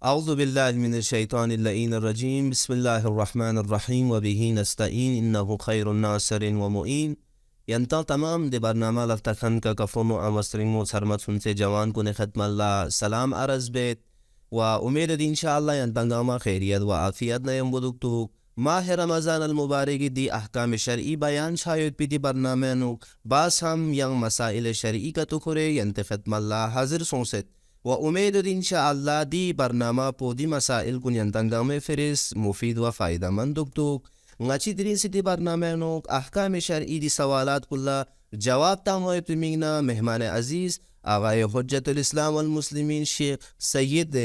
أعوذ بالله من الشيطان اللعين الرجيم. بسم الله الرحمن الرحیم و به نستعین انه خیر الناصر و معین. ینتا تمام دی برنامه لفتخن کا کفرم و امسترین سرمتون سے جوان کو ختم الله سلام عرض بیت و امید دی انشاءالله ینتنگاما خیریت و عافیت نیم بدکتو ماه رمضان المبارک دی احکام شرعی بیان شاید پی دی برنامه نو باس هم ین مسائل شرعی کا تخوره ینت ختم الله حاضر سونست و امید دی انشاءالله دی برنامه پو دی مسائل کن ینتنگام فرس مفید و فائدہ مند دکتو ngachi dirin si di barname no ahkam shar'i di sawalat kulla jawab tamo iptimina mehman aziz aghay hujjatul islam wal muslimin sheikh sayyid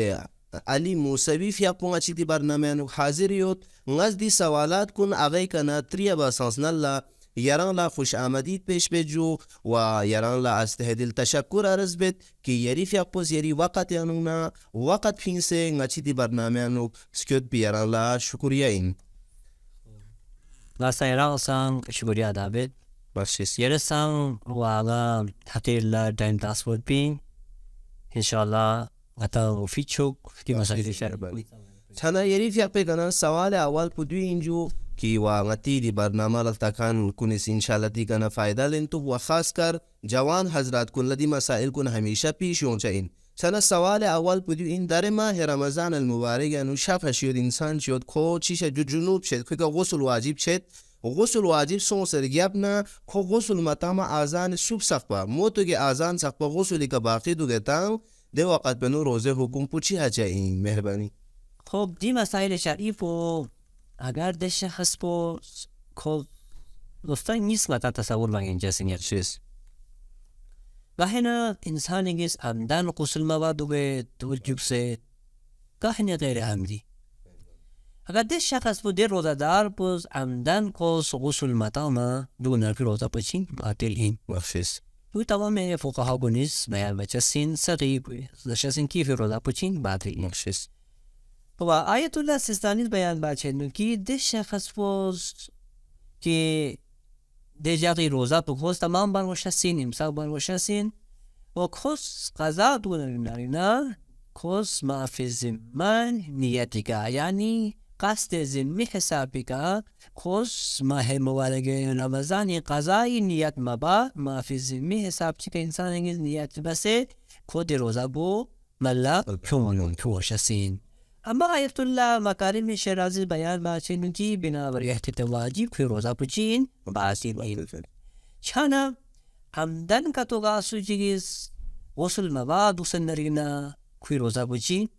ali musawi fi aqo ngachi di barname no hazir yot ngaz di sawalat kun aghay kana triya ba sansnalla yaran la خوش آمدید پیش بجو و yaran la استهدل تشکر عرض بید که یری فی اقوز یری وقت یانونا وقت فینسه ngachi di barname no سکت بی yaran la شکریه این Lasa yarang sang syukuria David. Basis. Yara sang waga hatil dan tasbut pin. Inshallah atau fichuk di masa ini syarab. Chana yeri fiak pe kana sawal awal pudui inju कि वा ngati di barnama laltakan kunis इंशाल्लाह दी kana फायदा लें तो व खासकर जवान हजरात कुन लदी मसाइल कुन हमेशा पेश हों चाहिए सना सवाल अव्वल पुदु इन दरे माह रमजान المبارक यानु शाफ शियोद इंसान शियोद खो चीशे जो जुनूब शेद खुका गुस्ल वाजिब शेद गुस्ल वाजिब सों सरगियाबना खो गुस्ल मतामा आजान सुब सखबा मोतो के आजान सखबा गुस्ल का बाकी दुगेता दे वक़्त बनो रोजे हुकुम पूछी है चाहिए मेहरबानी خب دي مسائل شرعی و اگر ده شخص با خب گفتن نیست متا تصور بگین جسینیت چیز و هنا انسانی گیس عمدن غسل موادو به توجب سے گاهی غیر عمدی اگر ده شخص با ده روزه دار باز عمدن قوس غسل مطامه دو نرفی روزه پچین باطل این مخشیز و تمام فقها گونیس بیان بچسین سقیب دشسین کیف روزه پچین باطل این مخشیز و آیت الله سیستانی بیان بچه که ده شخص باز که ده جاقی روزه پو خوز تمام بروشسین امساق بروشسین و خوز قضا دونه نارینا خوز معفی زمان نیتی که یعنی قصد زمی حسابی که خوز ماه موارگ رمضانی قضای نیت مبا معفی زمی حساب چی که انسان انگیز نیت بسه خود روزه بو ملا کموشسین اما آیت الله مکارم شرازی بیان بچه که بنابر احتیاط واجب که روزه پچین باطل این چانا عمدن که تو گاسو چیز غسل مواد سنرینا که روزه پچین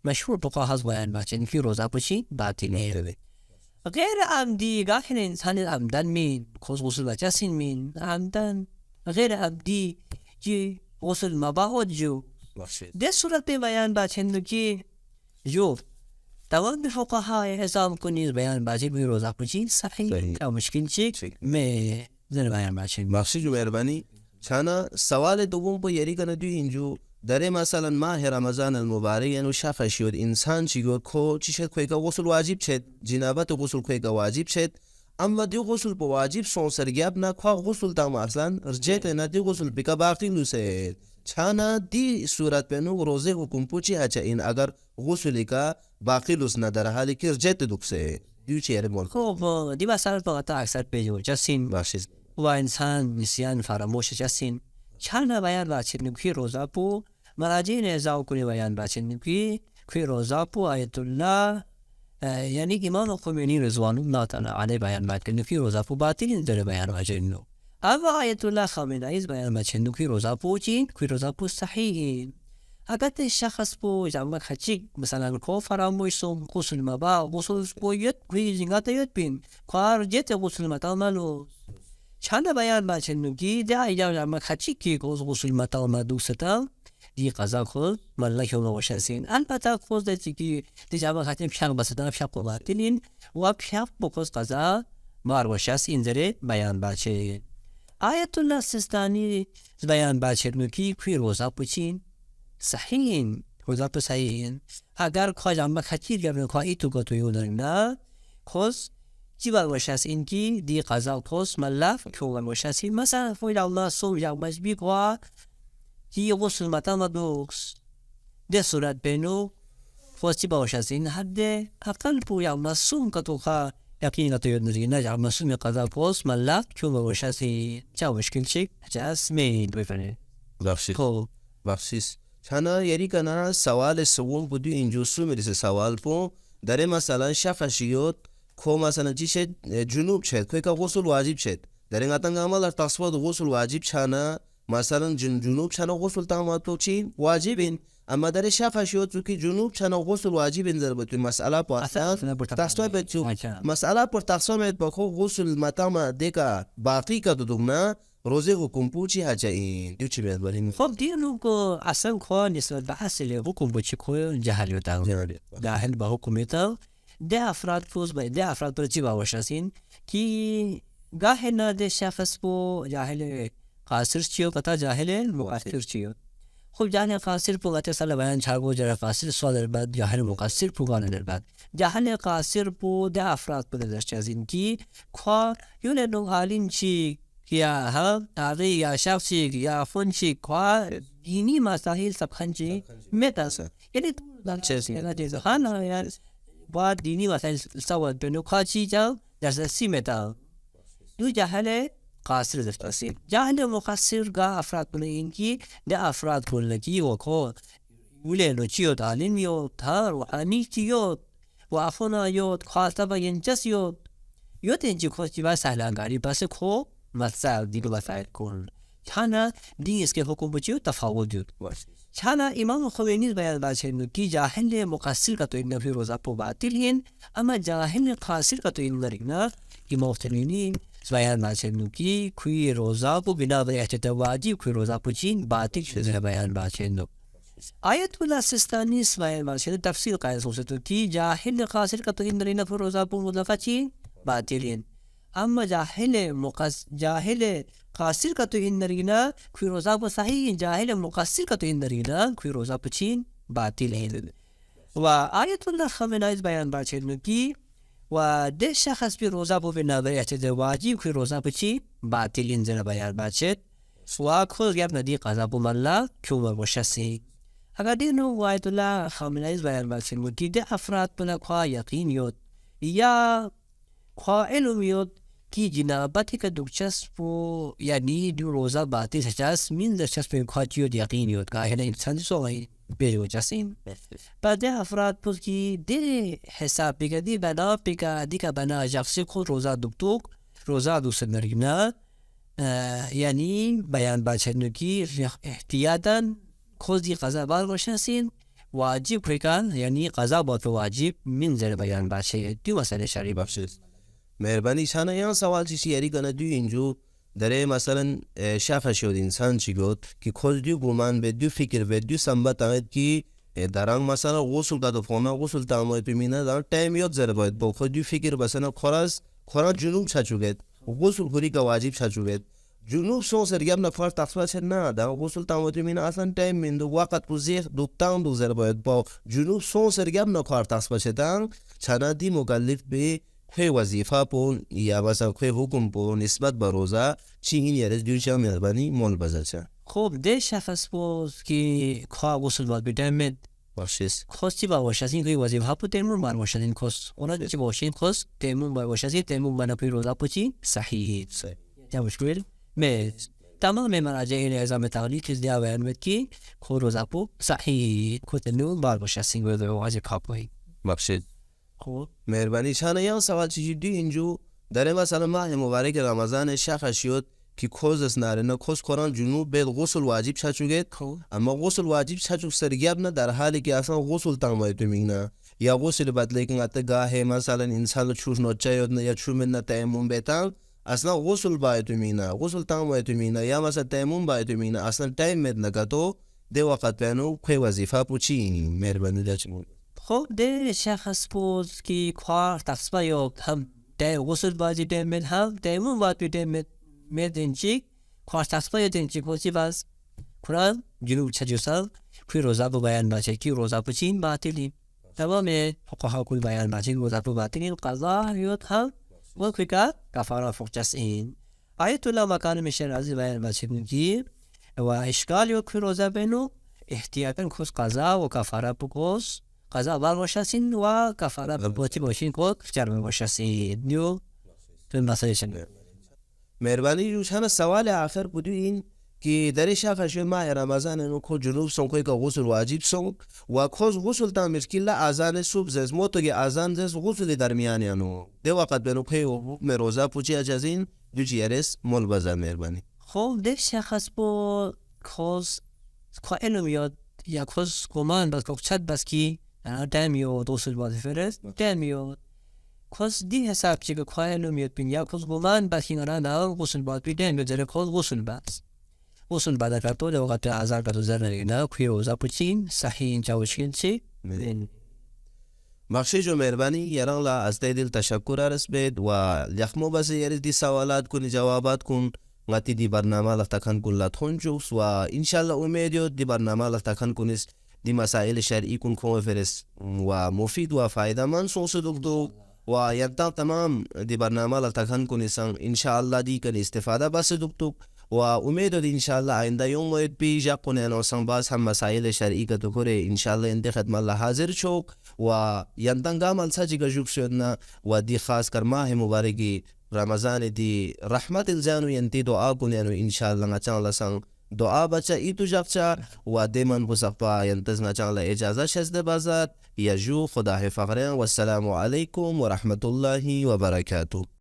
مشهور فقها بیان بچه که روزه پچین باطل این غیر عمدی گاهی انسان عمدن مین خوز غسل بچسین مین عمدن غیر عمدی که غسل مواد جو ده صورت به بیان بچه که جو تمام فقها حساب کنید بیان بچه به روزه پچین صحیح او مشکل چیک می زن بیان بچه مخشی جو مهربانی چانا سوال دوم پو یری کنه دوی اینجو داره مثلا ماه رمضان المبارک یعنی شفا شد انسان چی گفت کو چی شد کوی که غسل واجب شد جنابت غسل کوی که واجب شد اما دی غسل په واجب سون سرگیاب نه خو غسل تام اصلا رجعت نه دی غسل بکا باقی لوسه چانا دی صورت پنو روزه حکم پوچی اچا این اگر غسل کا باقی لوس نه در حالی که رجعت دکسه دیو چیره مول خب دی مسائل فقط اکثر پیجور جسین باشید و انسان نسیان فراموش جسین چانا بیان بچه نکی روزه پو مراجعین ازاو کنی بیان بچه نکی که روزه پو آیت الله یعنی امام خمینی رضوان الله تعالی علیه بیان بچه نکی روزه پو باطل داره بیان بچه نو اما آیت الله خامنه‌ای بیان بچه نکی روزه پو چین که روزه پو صحیح اگر شخص پو جمع خچی مثلا کو فراموش سوم غسل مبا غسل پو یت کوی زینگات یت بین کار جت غسل متا مالو چند بیان بچه نکی ده ایجا جمع خچی کی غسل متا مدوستا دی قضا خود ملک و وشسین البته خود دستی که دی جمع خچی پیام بسیدن پیام قواتیلین و پیام بکوس قضا مار وشس این ذره بیان بچه آیت الله سیستانی بیان بچه نکی کوی روزه پچین صحیح روزه پو صحیح اگر خواه جمع خچی گرم خواه ای تو گتوی اونرین نه خوز جیبال وشس این کی دی قضا خوز ملف که وشسین مثلا فویل الله صوم جمعش بیگواه که غسل مطمع دوکس ده صورت بینو خواستی باشین حد اقل پو یا مسوم که تو خا یقین تو یادنی نجار مسوم قضا پوست ملک چون باشی چه مشکل چی جاس مید بفنی بخشید خب بخشیس چنا یری کنا سوال سوم بودی اینجا سو میرسه سوال پو داره مثلا شفشیوت کو مثلا چی شد جنوب شد که غسل واجب شد در این قطعه عمل تصویر غسل واجب چنا مثلا جنوب چنا غسل تامات تو چی واجبین اما در شفشیوت که جنوب چنا غسل واجبین در بود مسئله پو تصویر بچو مسئله پر تقسیم با خو غسل متام دیگه باقی که دوم روزه حکم پوچی هجا این دیو چی بیاد بریم خب دیگه که اصلا که نسبت به اصل حکم بچه که جهلی دارم داخل به حکومت ده افراد فوز باید ده افراد پر چی باشین که گاه نده شخص بو جاهل قاصر چیو کتا جاهل مقصر چیو خب جاهل قاصر پو قطع سال بیان چاگو جرا قاصر سوال در بعد جاهل مقصر پو گانه در بعد جاهل قاصر پو ده افراد پر درش ازین که یونه نو حالین چی یا هم تاری یا شخصی یا فنچی که دینی مسائل سبخنچی میتاس یعنی چیزی نه هانا یا با دینی مسائل سواد بینو کاچی جا در سی میتا دو جاهل قاصر دفترسی جاهل مقصر گا افراد بنین کی ده افراد بنلکی و کو ولی نو چیو تعلیم یو تار و انیتیو و افنا یو خاصه با ینجسیو یو تنجی خوشی با سهلانگاری بس کو مسائل دیگه مسائل کن چنا دی اس که حکم بچیو تفاوت دید چنا امام خمینی بیان باشه کی جاهل مقصر کا تو این فی روزا پو باطل هین اما جاهل قاصر کا تو این لرنا امام خمینی بیان باشه کی کوی روزا پو بنا به احتیاط واجب کوی روزا پو چین باطل شده بیان باشه آیت الله سیستانی بیان باشه تفسیر قائل سوچتو کی جاهل قاصر کا تو این لرنا فی روزا پو مطلقا چین باطل هین اما جاهل قاصر کا تو این نرینا کوئی روزا پو صحیح جاهل مقصر کا تو این نرینا کوئی روزا پو چین باطل ہے و آیت الله خمینی بیان باچه کی و ده شخص بی روزا پو بنا به احتیاط واجب کوئی روزا پو چی باطل انزل بیان باچه و خود گپ ندی قضا پو ملا کیوم وشسی اگر دینو و آیت الله خمینی بیان باچه کی ده افراد بنا خوا یقین یود یا خوا علم یود کی جنابتی که دوچسب و یعنی دو روزا باتی سچاس من دچسب به خاطیو یقینیوت که هر انسان سوی بیرو جسیم بعد افراد پس کی ده حساب بگدی بنا بگدی که بنا شخصی خود روزا دوبتوک روزا دوست نرگنا یعنی بیان بچه کی احتیاطاً خودی قضا بار باشین واجب کردن یعنی قضا با تو واجب من زیر بیان بچه دو مسئله شرعی باشه مهربانی چنا یان سوال چیزی یاری کنه دو اینجا داره مثلا شفا شد انسان چی گفت که خود دو گمان به دو فکر به دو سنبت آمد که دران مثلا غسل داده فونا غسل تاموی پیمینه دارن تایم یاد زره باید با خود دو فکر مثلا خراج جنوب چچوگید غسل خوری که واجب چچوگید جنوب سون سرگم نفر تقصیر چه نه در غسل تاموی پیمینه اصلا تایم میندو وقت بزیخ دوبتان دو زره باید با جنوب سون سرگم نکار تقصیر چه دن چنا دی مکلف به خوی وظیفه پون یا مثلا خوی حکم پون نسبت به روزه چی این یارز دیوچه هم مهربانی مول بزرچه خب ده شخص بود که خواه غسل باید بدمید باشیست خواستی با باشد این که وظیفه پو تیمون باید باشد این کس اونا چی باشید خواست تیمون باید باشد این تیمون باید پی روزه پو چی صحیحی یا مشکل میز تمام مراجع این اعظام تقلیل چیز دیا بیان که خود روزه پو صحیحی که تیمون باید باشد این که واجب کپایی بخشید خب مهربانی چانه یان سوال چیزی دی اینجا داره مثلا ماه مبارک رمضان شخص شد که کوز اس نارینه کوز قرآن جنوب به غسل واجب چچوگید اما غسل واجب چچوگ سرگیاب نه در حالی که اصلا غسل تاموی تو میگنه یا غسل بدله که ات گاهه مثلا انسان چوش نوچه یا چو من تیمم بیتان اصلا غسل باید تو میگنه غسل تاموی تو میگنه یا مثلا تیمم باید تو میگنه اصلا تیم مد نکاتو ده وقت بینو کوی وظیفه پوچی مهربانی داشتیم خب ده شخص بود که کار تقصیه یا هم ده غسل بازی دمید هم تیمون باید بدمید میدنچی کار تقصیه دنچی کوچی باز قرآن جنوب چجوسال کوی روزا بو بیان باشه کی روزا بو چین باطلی تمام فقها کل بیان باشه روزا بو باطلی قضا یود هم و کوی کفاره فوقش این آیت الله مکان میشه از بیان باشه کی و اشکال یود کوی روزا بینو احتیاطاً کوس قضا و کفاره بکوس قضا باشین و کفاره بپوتی باشین که چرم باشین دیو تو مسایشن. مهربانی روش همه سوال آخر بودو این که در شخص ماه رمضان انو کو جنوب سون کوی که غسل واجب سون و کوز غسل تا مشکل آذان صبح زز موتو که آذان زز غسل درمیانی انو ده وقت بنو که حکم روزه پوچی اجازین دو جیرس مول بزن مهربانی. خب ده شخص با کوز که میاد یا کوز گمان بس که چت بس کی دمیاد غسل باز فرست دمیاد کوز دی حساب چی که میاد بین یا کوز گمان بس کی نه غسل باز بیدن بذاره کوز غسل باز غسل بعد کرد و وقت آذان کرد زرنی نه که روزه پوچین صحیح جوشین چی بخشی جو مهربانی یران لا از دل تشکر ارس بید و یخمو بس یری دی سوالات کنی جوابات کن غتی دی برنامه لفتکن کن لطخون جوس و انشالله امیدیو دی برنامه لفتکن کنیس دی مسائل شرعی کن کن فرست و مفید و فایده من سوس دکتو و ینتا تمام دی برنامه لفتکن کنیسان انشالله دی کن استفاده بس دکتو و امید دی انشالله آینده یوم وید بیجا کنه نوسان باز هم مسائل شرعی که تو کره انشالله انده خدمت الله حاضر چوک و ینتنگا ملسا جی گجوب شدنا و دی خاص کر ماه مبارکی رمضان دی رحمت الجانو ینتی دعا کنه نو انشالله نچان لسان دعا بچا ایتو جاقچا و دیمن بسقبا ینتز نچان اجازه شزده بازد یجو خدا حفظ والسلام علیکم و رحمت الله و برکاته.